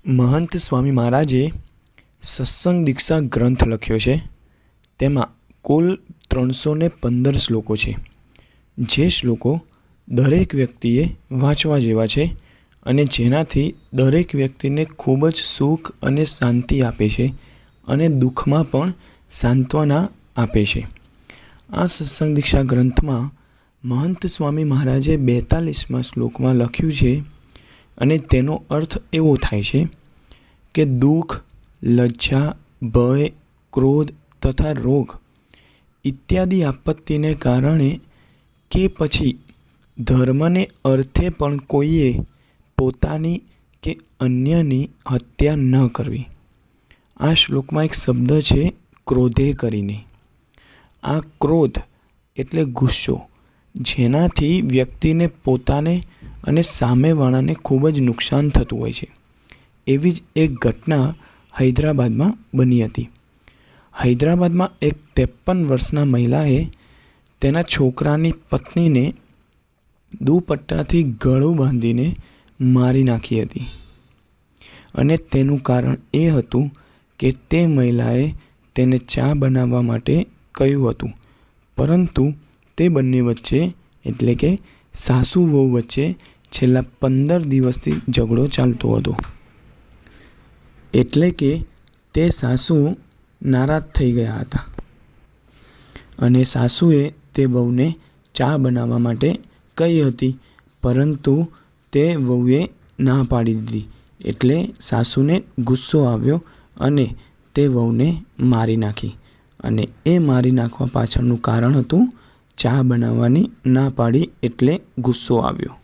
महंत स्वामी महाराजे सत्संग दीक्षा ग्रंथ लख्यो छे। तेमां कुल 315 श्लोको छे। जे श्लोको दरेक व्यक्तिए वाँचवा जेवा छे अने जेनाथी दरेक व्यक्तिने खूब ज सुख अने शांति आपे छे अने दुखमां पण सांत्वना आपे छे। आ सत्संग दीक्षा ग्रंथमां महंत स्वामी महाराजे 42मां श्लोकमां लख्युं छे अने तेनो अर्थ एवो थाय छे कि दुख, लज्जा, भय, क्रोध तथा रोग इत्यादि आपत्ति ने कारणे के पछी धर्मने अर्थे पण कोईए पोतानी के अन्यनी हत्या न करवी। आ श्लोक में एक शब्द छे क्रोधे करीने। आ क्रोध एटले गुस्सो, जेनाथी व्यक्तिने पोताने अने सामेवाळाने खूब ज नुकसान थतुं होय छे। एवी ज एक घटना हैदराबाद में बनी हती। हैदराबाद में एक 53 वर्षना महिलाए तेना छोकरानी पत्नी ने दुपट्टाथी गळुं बांधीने मारी नाखी हती अने तेनुं कारण ए हतुं के ते महिलाए तेने चा बनाववा माटे कह्युं हतुं, परंतु ते बंने वच्चे एटले के सासू वहू वच्चे छेल्ला 15 दिवसथी झगड़ो चालतो हतो। एटले के ते सासू नाराज थई गया हता अने सासूए ते वहूने चा बनाववा माटे कही हती, परंतु ते वहूए ना पाड़ी दीधी। एटले सासूने गुस्सो आव्यो अने ते वहूने मारी नाखी अने ए मारी नाखवा पाछळनुं कारण हतुं चा बनाववानी ना पाड़ी एटले गुस्सो आव्यो।